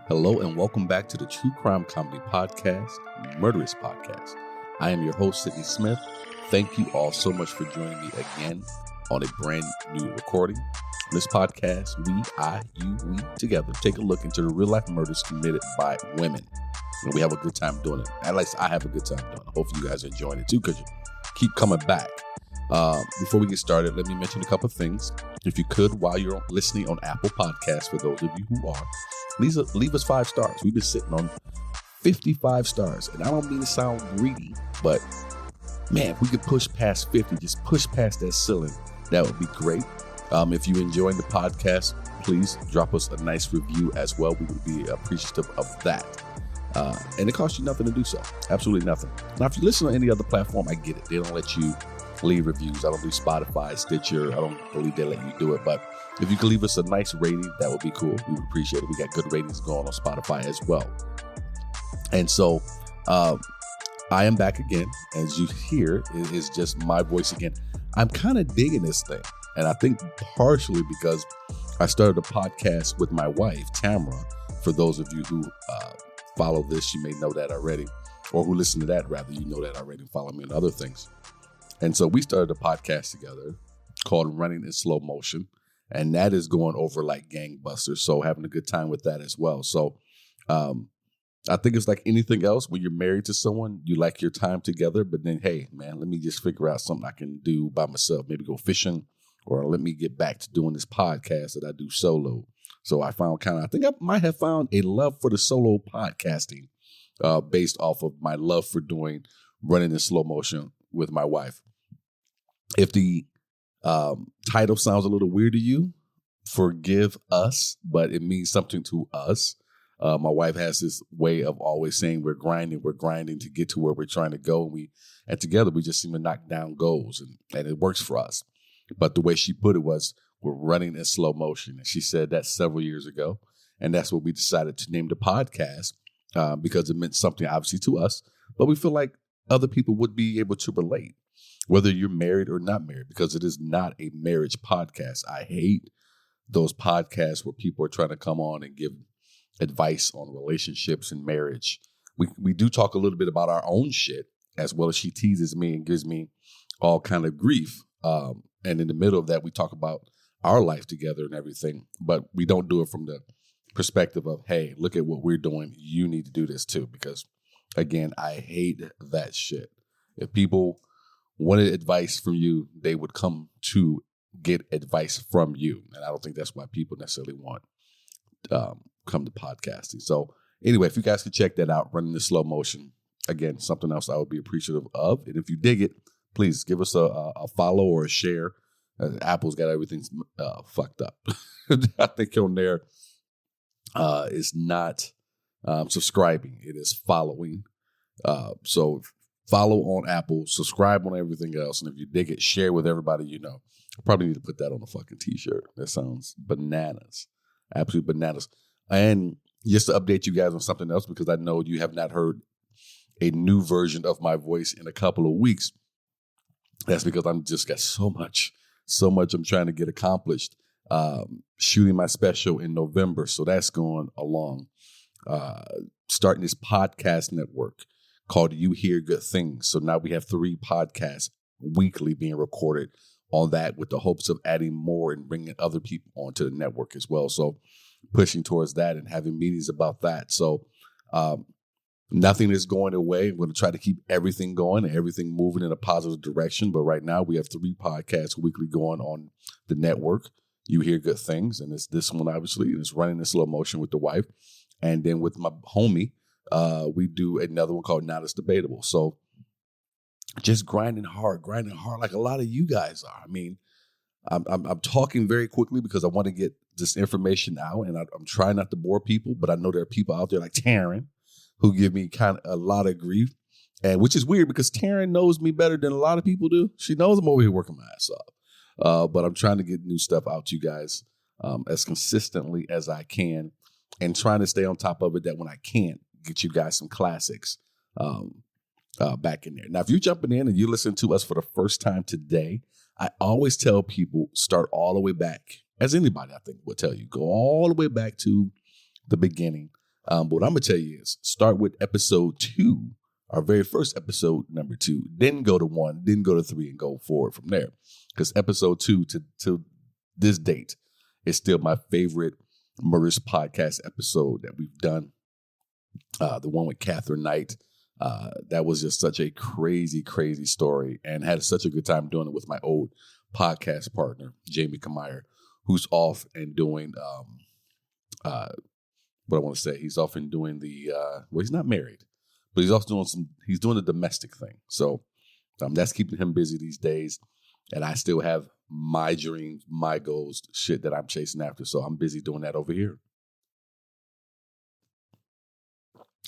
Hello and welcome back to the True Crime Comedy Podcast, Murderess Podcast. I am your host, Sidney Smith. Thank you all so much for joining me again on a brand new recording. In this podcast, we together take a look into the real life murders committed by women. And we have a good time doing it. At least I have a good time doing it. Hopefully you guys are enjoying it too, because you keep coming back. Before we get started, let me mention a couple of things. If you could, while you're listening on Apple Podcasts, for those of you who are, please leave us 5 stars. We've been sitting on 55 stars. And I don't mean to sound greedy, but man, if we could push past 50, just push past that ceiling, that would be great. If you're enjoying the podcast, please drop us a nice review as well. We would be appreciative of that. And it costs you nothing to do so. Absolutely nothing. Now, if you listen on any other platform, I get it. They don't let you leave reviews. I don't do Spotify, Stitcher. I don't believe they let you do it. But if you could leave us a nice rating, that would be cool. We would appreciate it. We got good ratings going on Spotify as well. And so I am back again. As you hear, it is just my voice again. I'm kind of digging this thing. And I think partially because I started a podcast with my wife, Tamara. For those of you who follow this, you may know that already. Or who listen to that, rather, you know that already. Follow me on other things. And so we started a podcast together called Running in Slow Motion. And that is going over like gangbusters. So having a good time with that as well. So I think it's like anything else. When you're married to someone, you like your time together. But then, hey, man, let me just figure out something I can do by myself. Maybe go fishing, or let me get back to doing this podcast that I do solo. So I think I might have found a love for the solo podcasting based off of my love for doing Running in Slow Motion with my wife. If the title sounds a little weird to you, forgive us, but it means something to us. My wife has this way of always saying we're grinding to get to where we're trying to go. And together we just seem to knock down goals, and it works for us. But the way she put it was, we're running in slow motion. And she said that several years ago. And that's what we decided to name the podcast because it meant something obviously to us. But we feel like other people would be able to relate, whether you're married or not married, because it is not a marriage podcast. I hate those podcasts where people are trying to come on and give advice on relationships and marriage. We do talk a little bit about our own shit, as well as she teases me and gives me all kind of grief. And in the middle of that, we talk about our life together and everything, but we don't do it from the perspective of, hey, look at what we're doing. You need to do this too, because again, I hate that shit. If people wanted advice from you, they would come to get advice from you. And I don't think that's why people necessarily want come to podcasting. So anyway, if you guys could check that out, Running in Slow Motion, again, something else I would be appreciative of. And if you dig it, please give us a follow or a share. Apple's got everything fucked up. I think on there is not subscribing. It is following. So follow on Apple, subscribe on everything else. And if you dig it, share with everybody you know. I probably need to put that on a fucking t-shirt. That sounds bananas. Absolute bananas. And just to update you guys on something else, because I know you have not heard a new version of my voice in a couple of weeks. That's because I'm just got so much I'm trying to get accomplished. Shooting my special in November. So that's going along. Starting this podcast network called You Hear Good Things. So now we have 3 podcasts weekly being recorded on that, with the hopes of adding more and bringing other people onto the network as well. So pushing towards that and having meetings about that. So nothing is going away. I'm going to try to keep everything going and everything moving in a positive direction. But right now we have 3 podcasts weekly going on the network. You Hear Good Things. And it's this one, obviously, and it's Running in Slow Motion with the wife. And then with my homie, we do another one called Not As Debatable. So just grinding hard like a lot of you guys are. I mean, I'm talking very quickly because I want to get this information out, and I'm trying not to bore people, but I know there are people out there like Taryn who give me kind of a lot of grief, and which is weird because Taryn knows me better than a lot of people do. She knows I'm over here working my ass off, but I'm trying to get new stuff out to you guys as consistently as I can, and trying to stay on top of it, that when I can't, get you guys some classics back in there. Now, if you're jumping in and you listen to us for the first time today, I always tell people, start all the way back, as anybody I think will tell you, go all the way back to the beginning. But what I'm going to tell you is start with episode 2, our very first episode, number 2, then go to 1, then go to 3, and go forward from there. Because episode 2 to this date is still my favorite Murderess Podcast episode that we've done. The one with Catherine Knight. That was just such a crazy, crazy story, and had such a good time doing it with my old podcast partner, Jamie Kameyer, who's off and doing what I want to say. He's off and doing well, he's not married, but he's also doing the domestic thing. So that's keeping him busy these days. And I still have my dreams, my goals, shit that I'm chasing after. So I'm busy doing that over here.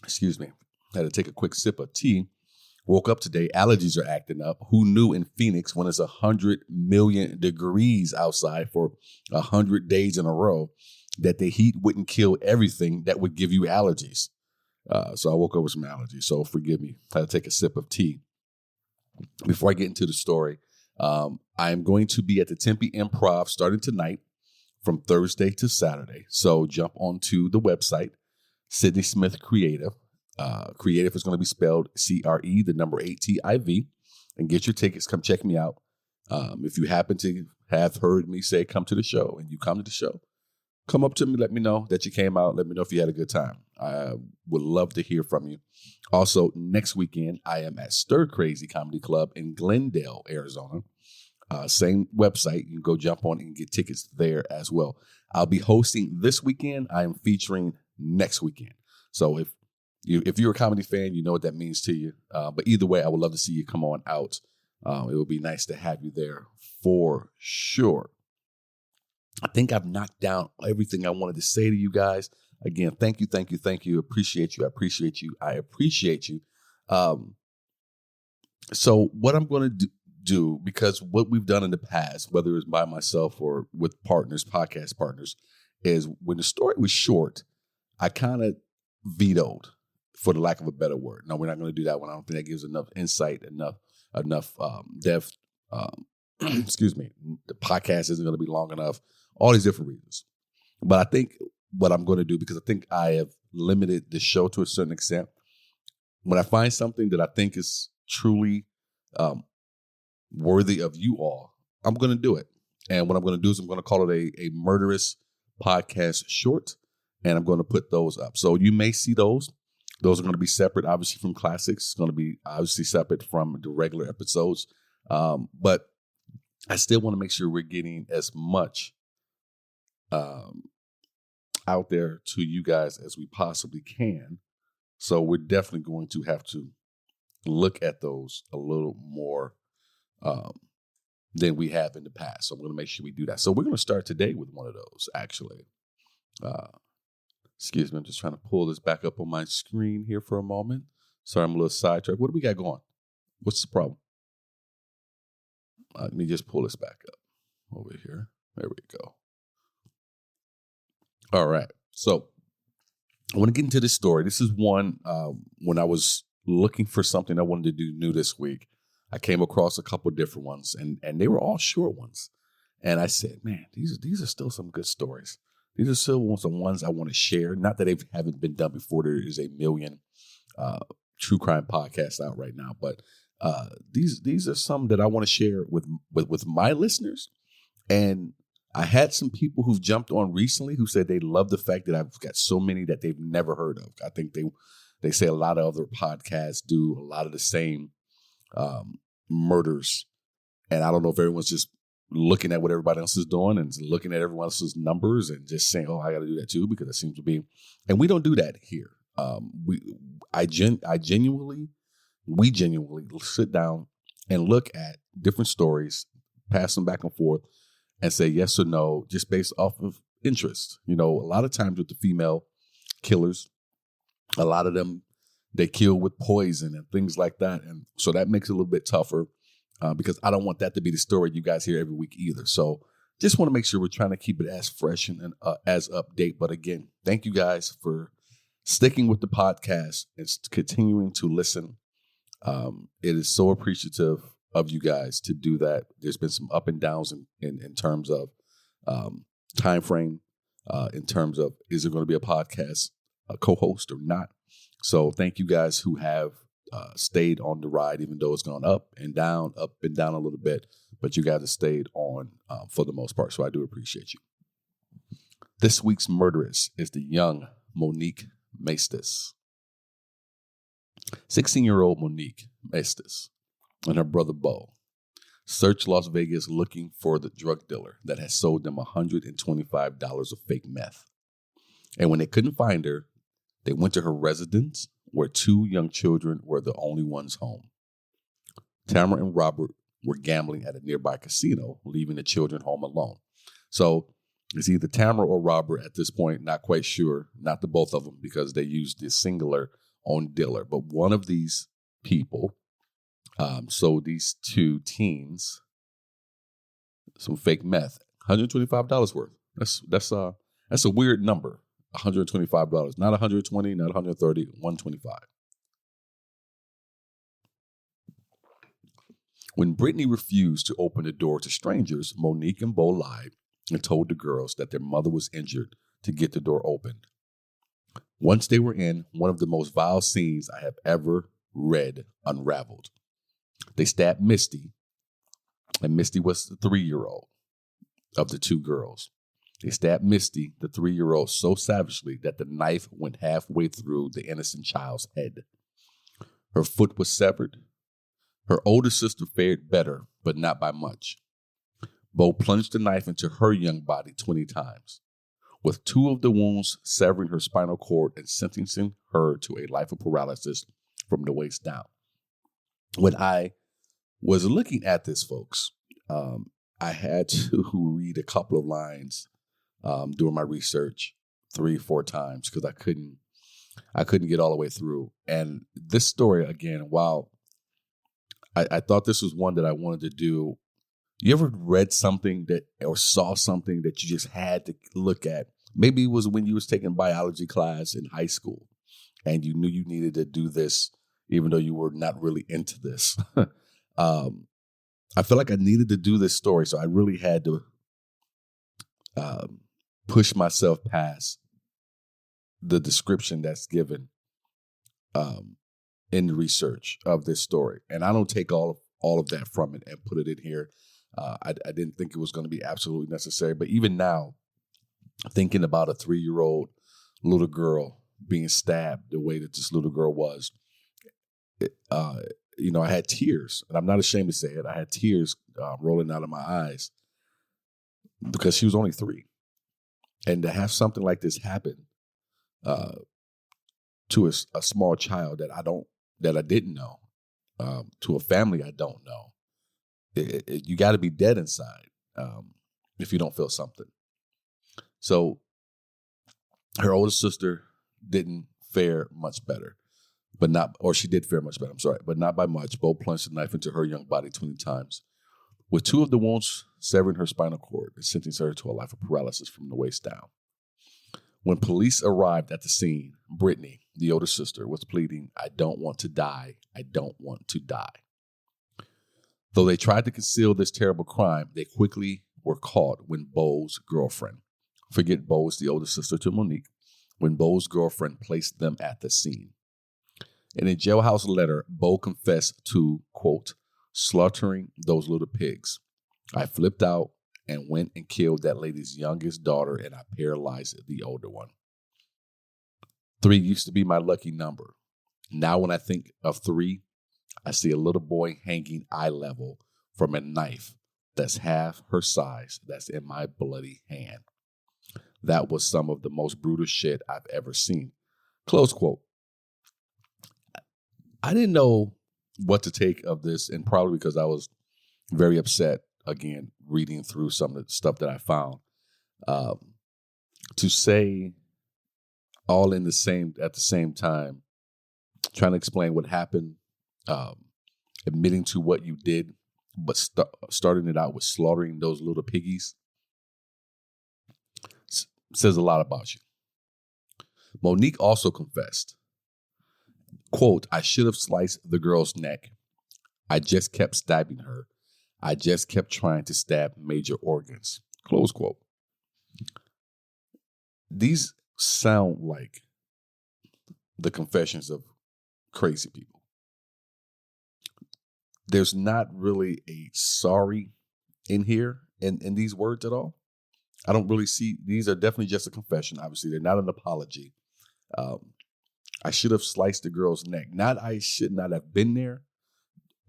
Excuse me. Had to take a quick sip of tea. Woke up today. Allergies are acting up. Who knew in Phoenix when it's 100 million degrees outside for 100 days in a row that the heat wouldn't kill everything that would give you allergies? So I woke up with some allergies. So forgive me. I had to take a sip of tea. Before I get into the story, I am going to be at the Tempe Improv starting tonight from Thursday to Saturday. So jump onto the website, Sidney Smith Creative. Creative is going to be spelled CRE, the number 8TIV, and get your tickets. Come check me out. If you happen to have heard me say come to the show and you come to the show, come up to me, let me know that you came out. Let me know if you had a good time. I would love to hear from you. Also, next weekend, I am at Stir Crazy Comedy Club in Glendale, Arizona. Same website. You can go jump on and get tickets there as well. I'll be hosting this weekend. I am featuring next weekend. So if you're a comedy fan, you know what that means to you. But either way, I would love to see you come on out. It would be nice to have you there for sure. I think I've knocked down everything I wanted to say to you guys. Again, thank you. Appreciate you. I appreciate you. So what I'm going to do, because what we've done in the past, whether it's by myself or with partners, podcast partners, is when the story was short, I kind of vetoed, for the lack of a better word. No, we're not going to do that one. I don't think that gives enough insight, enough depth. Excuse me. The podcast isn't going to be long enough. All these different reasons. But I think what I'm going to do, because I think I have limited the show to a certain extent, when I find something that I think is truly worthy of you all, I'm going to do it. And what I'm going to do is I'm going to call it a Murderess Podcast short, and I'm going to put those up. So you may see those. Those are going to be separate, obviously, from classics. It's going to be obviously separate from the regular episodes. But I still want to make sure we're getting as much out there to you guys as we possibly can. So we're definitely going to have to look at those a little more than we have in the past. So I'm going to make sure we do that. So we're going to start today with one of those, actually. Excuse me, I'm just trying to pull this back up on my screen here for a moment. Sorry, I'm a little sidetracked. What do we got going? What's the problem? Let me just pull this back up over here. There we go. All right. So I want to get into this story. This is one, when I was looking for something I wanted to do new this week, I came across a couple different ones, and they were all short ones. And I said, man, these are still some good stories. These are still some ones I want to share. Not that they haven't been done before. There is a million true crime podcasts out right now, but these are some that I want to share with my listeners. And I had some people who've jumped on recently who said they love the fact that I've got so many that they've never heard of. I think they say a lot of other podcasts do a lot of the same murders, and I don't know if everyone's just looking at what everybody else is doing and looking at everyone else's numbers and just saying, "Oh, I got to do that too," because it seems to be. And we don't do that here. We genuinely sit down and look at different stories, pass them back and forth, and say yes or no, just based off of interest. You know, a lot of times with the female killers, a lot of them, they kill with poison and things like that. And so that makes it a little bit tougher because I don't want that to be the story you guys hear every week either. So just want to make sure we're trying to keep it as fresh and as update. But again, thank you guys for sticking with the podcast and continuing to listen. It is so appreciative of you guys to do that. There's been some up and downs in terms of time frame, in terms of is there going to be a podcast a co-host or not. So thank you guys who have stayed on the ride, even though it's gone up and down a little bit. But you guys have stayed on for the most part. So I do appreciate you. This week's murderess is the young Monique Maestas. 16-year-old Monique Maestas and her brother Bo searched Las Vegas looking for the drug dealer that had sold them $125 of fake meth. And when they couldn't find her, they went to her residence where two young children were the only ones home. Tamara and Robert were gambling at a nearby casino, leaving the children home alone. So it's either Tamara or Robert at this point, not quite sure, not the both of them, because they used the singular on dealer. But one of these people sold these two teens some fake meth, $125 worth. That's a weird number, $125, not $120, not $130, $125. When Brittany refused to open the door to strangers, Monique and Bo lied and told the girls that their mother was injured to get the door opened. Once they were in, one of the most vile scenes I have ever read unraveled. They stabbed Misty, and Misty was the 3-year-old of the two girls. They stabbed Misty, the 3-year-old, so savagely that the knife went halfway through the innocent child's head. Her foot was severed. Her older sister fared better, but not by much. Bo plunged the knife into her young body 20 times, with 2 of the wounds severing her spinal cord and sentencing her to a life of paralysis from the waist down. When I was looking at this, folks, I had to read a couple of lines during my research 3-4 times because I couldn't get all the way through. And this story, again, while I thought this was one that I wanted to do. You ever read something that or saw something that you just had to look at? Maybe it was when you was taking biology class in high school and you knew you needed to do this, even though you were not really into this. I feel like I needed to do this story, so I really had to push myself past the description that's given in the research of this story. And I don't take all of that from it and put it in here. I didn't think it was going to be absolutely necessary. But even now, thinking about a 3-year-old little girl being stabbed the way that this little girl was, I had tears. And I'm not ashamed to say it. I had tears rolling out of my eyes because she was only 3. And to have something like this happen to a small child that I didn't know, to a family I don't know, you got to be dead inside if you don't feel something. So her older sister didn't fare much better, she did fare much better, but not by much. Bo plunged the knife into her young body 20 times, with 2 of the wounds severing her spinal cord and sentencing her to a life of paralysis from the waist down. When police arrived at the scene, Brittany, the older sister, was pleading, "I don't want to die. I don't want to die." Though they tried to conceal this terrible crime, they quickly were caught when Bo's girlfriend, forget Bo is the older sister to Monique, when Bo's girlfriend placed them at the scene. In a jailhouse letter, Bo confessed to, quote, slaughtering those little pigs. I flipped out and went and killed that lady's youngest daughter, and I paralyzed the older one. 3 used to be my lucky number. Now when I think of 3, I see a little boy hanging eye level from a knife that's half her size that's in my bloody hand. That was some of the most brutal shit I've ever seen. Close quote. I didn't know what to take of this, and probably because I was very upset, again, reading through some of the stuff that I found. To say all at the same time, trying to explain what happened, admitting to what you did, but starting it out with slaughtering those little piggies, says a lot about you. Monique also confessed, quote, I should have sliced the girl's neck. I just kept stabbing her. I just kept trying to stab major organs, close quote. These sound like the confessions of crazy people. There's not really a sorry in here in these words at all. I don't really see, these are definitely just a confession. Obviously, they're not an apology. I should have sliced the girl's neck. Not I should not have been there.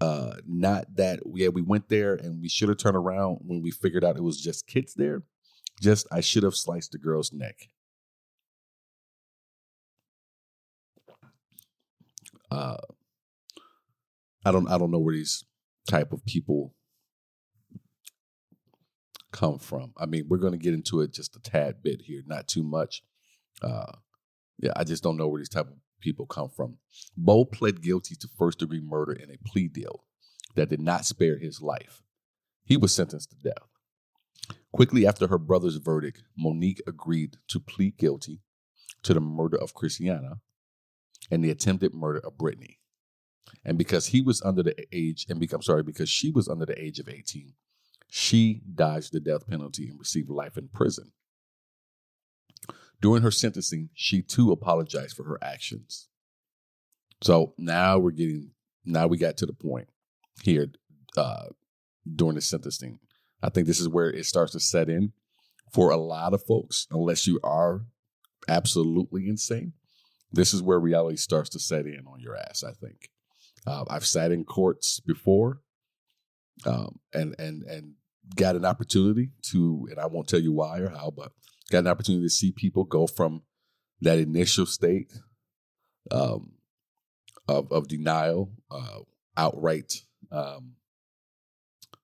Not that, we went there and we should have turned around when we figured out it was just kids there. Just, I should have sliced the girl's neck. I don't know where these type of people come from. I mean, we're going to get into it just a tad bit here, not too much. I just don't know where these type of people come from. Bo pled guilty to first-degree murder in a plea deal that did not spare his life. He was sentenced to death. Quickly after her brother's verdict, Monique agreed to plead guilty to the murder of Christiana and the attempted murder of Brittany. And because he was under the age, because she was under the age of 18, she dodged the death penalty and received life in prison. During her sentencing, she too apologized for her actions. So now we got to the point here during the sentencing. I think this is where it starts to set in for a lot of folks, unless you are absolutely insane. This is where reality starts to set in on your ass, I think. I've sat in courts before and got an opportunity to, and I won't tell you why or how, but got an opportunity to see people go from that initial state of denial, outright,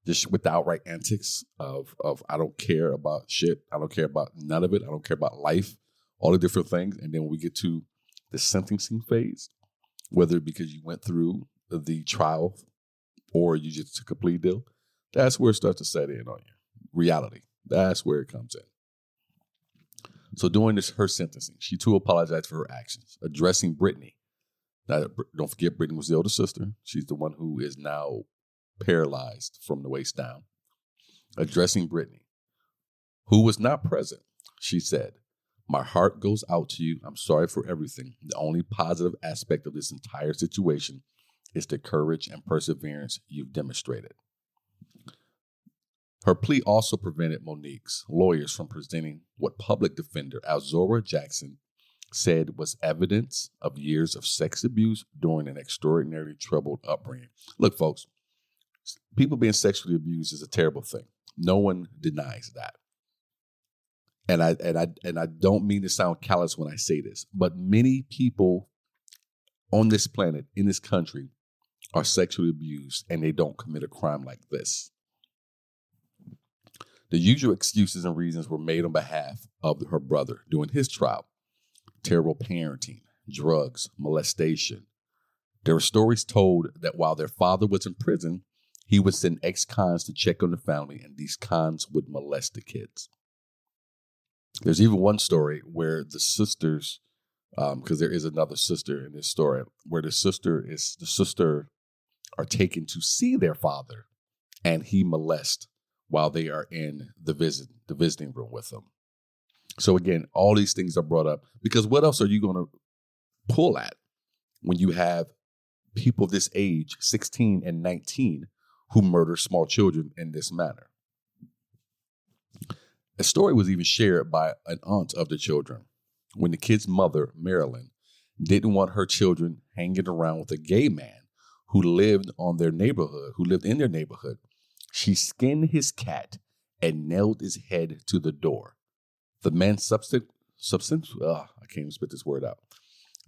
just with the outright antics of I don't care about shit. I don't care about none of it. I don't care about life, all the different things. And then when we get to the sentencing phase, whether because you went through the trial or you just took a plea deal, that's where it starts to set in on you. Reality. That's where it comes in. So during her sentencing, she too apologized for her actions, addressing Brittany. Now, don't forget, Brittany was the older sister. She's the one who is now paralyzed from the waist down. Addressing Brittany, who was not present, she said, "My heart goes out to you. I'm sorry for everything. The only positive aspect of this entire situation is the courage and perseverance you've demonstrated." Her plea also prevented Monique's lawyers from presenting what public defender Alzora Jackson said was evidence of years of sex abuse during an extraordinarily troubled upbringing. Look, folks, people being sexually abused is a terrible thing. No one denies that. And I don't mean to sound callous when I say this, but many people on this planet, in this country, are sexually abused and they don't commit a crime like this. The usual excuses and reasons were made on behalf of her brother during his trial. Terrible parenting, drugs, molestation. There were stories told that while their father was in prison, he would send ex-cons to check on the family, and these cons would molest the kids. There's even one story where the sisters, because there is another sister in this story, where the sister are taken to see their father, and he molests while they are in the visiting room with them. So again, all these things are brought up because what else are you going to pull at when you have people this age, 16 and 19, who murder small children in this manner? A story was even shared by an aunt of the children when the kid's mother, Marilyn, didn't want her children hanging around with a gay man who lived in their neighborhood. She skinned his cat and nailed his head to the door. The man I can't even spit this word out.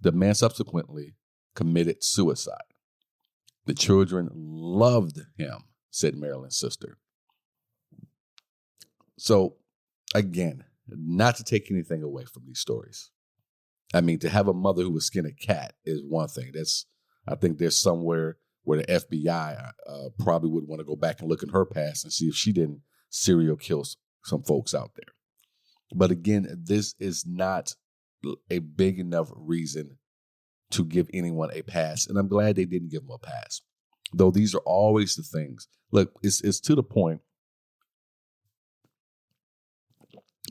The man subsequently committed suicide. The children loved him, said Marilyn's sister. So, again, not to take anything away from these stories. I mean, to have a mother who would skin a cat is one thing. I think there's somewhere where the FBI probably would want to go back and look at her past and see if she didn't serial kill some folks out there. But again, this is not a big enough reason to give anyone a pass. And I'm glad they didn't give them a pass. Though these are always the things. Look, it's to the point.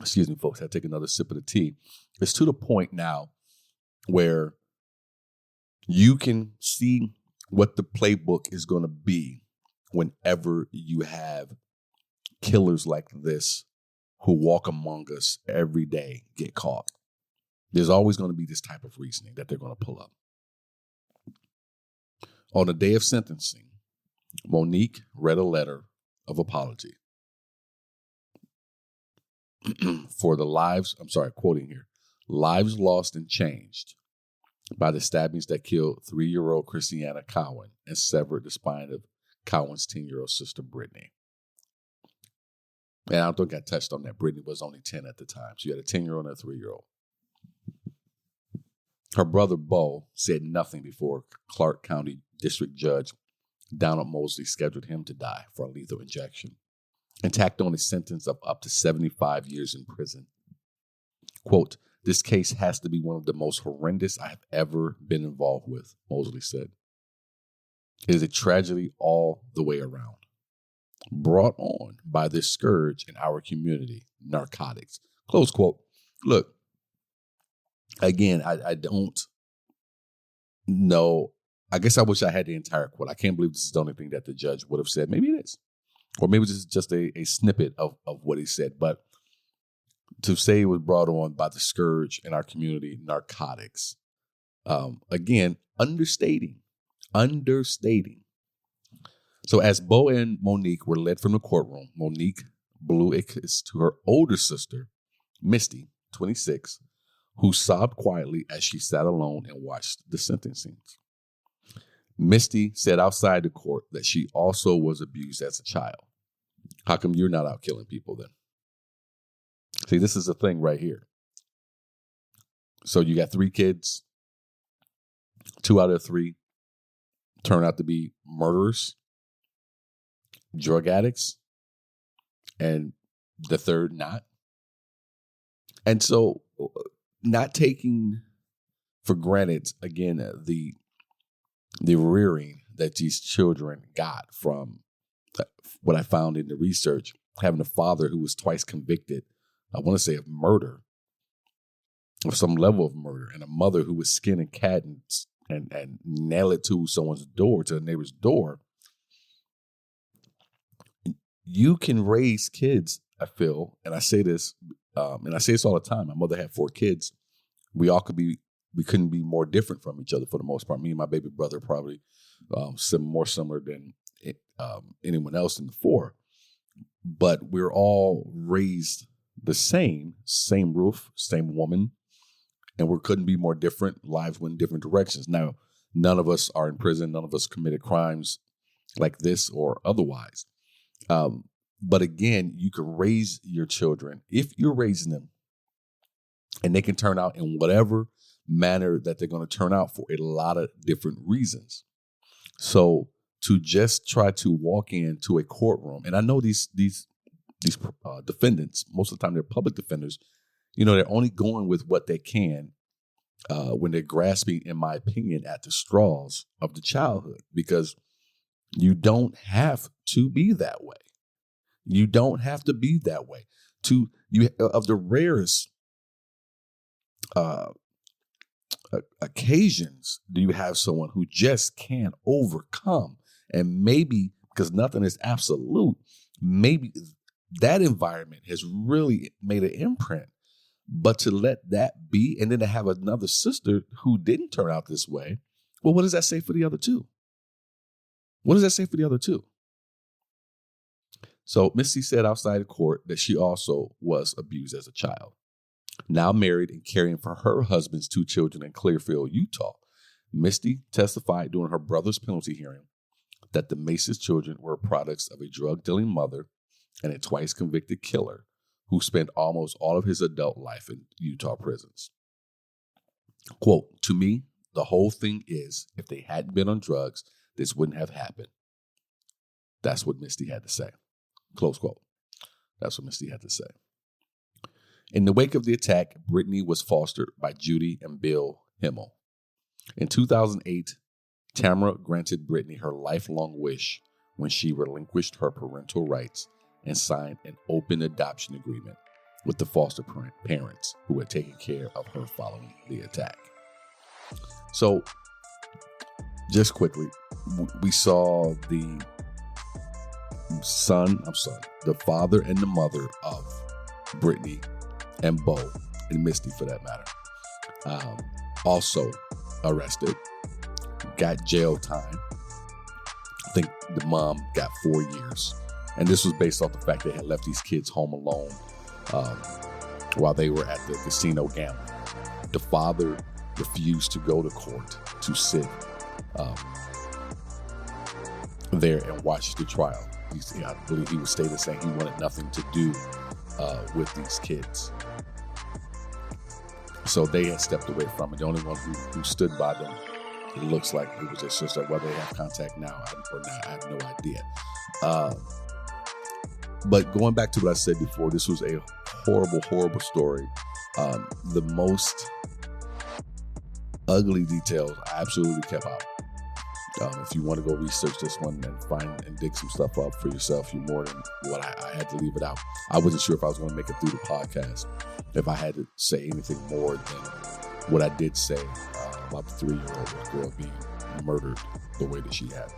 Excuse me, folks. I take another sip of the tea. It's to the point now where You can see what the playbook is going to be whenever you have killers like this who walk among us every day get caught. There's always going to be this type of reasoning that they're going to pull up. On the day of sentencing, Monique read a letter of apology for the lives, quoting here, lives lost and changed by the stabbings that killed 3-year-old Christiana Cowan and severed the spine of Cowan's 10-year-old sister, Brittany. And I don't think I touched on that. Brittany was only 10 at the time. So you had a 10-year-old and a 3-year-old. Her brother, Bo, said nothing before Clark County District Judge Donald Mosley scheduled him to die for a lethal injection and tacked on a sentence of up to 75 years in prison. Quote, "This case has to be one of the most horrendous I have ever been involved with," Mosley said. "It is a tragedy all the way around, brought on by this scourge in our community, narcotics." Close quote. Look, again, I don't know. I guess I wish I had the entire quote. I can't believe this is the only thing that the judge would have said. Maybe it is. Or maybe this is just a snippet of what he said. But to say it was brought on by the scourge in our community, narcotics, again, understating. So as Bo and Monique were led from the courtroom, Monique blew a kiss to her older sister, Misty, 26, who sobbed quietly as she sat alone and watched the sentencing. Misty said outside the court that she also was abused as a child. How come you're not out killing people then? See, this is the thing right here. So you got 3 kids. 2 out of 3 turn out to be murderers, drug addicts, and the third not. And so not taking for granted, again, the rearing that these children got from what I found in the research, having a father who was twice convicted, I want to say of murder, of some level of murder, and a mother who was skin a cat and nail it to someone's door, to a neighbor's door. You can raise kids, I feel, and I say this, and I say this all the time. My mother had 4 kids. We couldn't be more different from each other for the most part. Me and my baby brother probably more similar than anyone else in the 4. But we're all raised the same roof, same woman, and we couldn't be more different. Lives went in different directions. Now, none of us are in prison. None of us committed crimes like this or otherwise. But again, you can raise your children, if you're raising them, and they can turn out in whatever manner that they're going to turn out for a lot of different reasons. So to just try to walk into a courtroom, and I know these defendants, most of the time they're public defenders, they're only going with what they can when they're grasping, in my opinion, at the straws of the childhood, because you don't have to be that way. You don't have to be that way. Of the rarest occasions do you have someone who just can't overcome, and maybe because nothing is absolute, maybe that environment has really made an imprint. But to let that be, and then to have another sister who didn't turn out this way, well, what does that say for the other 2? What does that say for the other 2? So Misty said outside of court that she also was abused as a child. Now married and caring for her husband's 2 children in Clearfield, Utah, Misty testified during her brother's penalty hearing that the Maestas children were products of a drug-dealing mother and a twice convicted killer who spent almost all of his adult life in Utah prisons. Quote, "To me, the whole thing is, if they hadn't been on drugs, this wouldn't have happened." That's what Misty had to say. Close quote. That's what Misty had to say. In the wake of the attack, Brittany was fostered by Judy and Bill Himmel. In 2008, Tamara granted Brittany her lifelong wish when she relinquished her parental rights and signed an open adoption agreement with the foster parents who had taken care of her following the attack. So just quickly, we saw the father and the mother of Brittany and Bo, and Misty for that matter, also arrested, got jail time. I think the mom got 4 years. And this was based off the fact they had left these kids home alone while they were at the casino gambling. The father refused to go to court to sit there and watch the trial. I believe he was stated saying he wanted nothing to do with these kids. So they had stepped away from it. The only one who stood by them, it looks like it was just like whether they have contact now or not, I have no idea. But going back to what I said before, this was a horrible, horrible story. The most ugly details I absolutely kept out. If you want to go research this one and find and dig some stuff up for yourself, you're more than what I had to leave it out. I wasn't sure if I was going to make it through the podcast, if I had to say anything more than what I did say about the 3-year-old girl being murdered the way that she had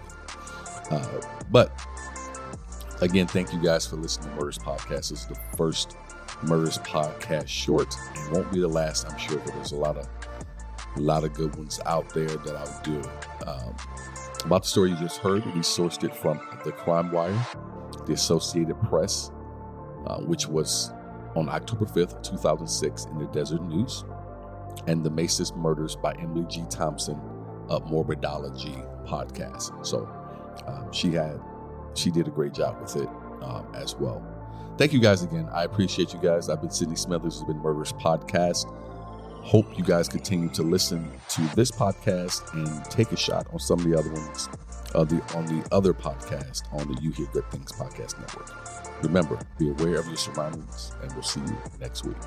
been. But again, thank you guys for listening to Murderess Podcast. This is the first Murderess Podcast short. It won't be the last, I'm sure, but there's a lot of good ones out there that I'll do. About the story you just heard, we sourced it from the Crime Wire, the Associated Press, which was on October 5th, 2006 in the Desert News, and the Maestas Murders by Emily G. Thompson of Morbidology podcast. So she did a great job with it as well. Thank you guys again. I appreciate you guys. I've been Sidney Smith. This has been Murderess Podcast. Hope you guys continue to listen to this podcast and take a shot on some of the other ones on the other podcast on the You Hear Good Things Podcast Network. Remember, be aware of your surroundings, and we'll see you next week.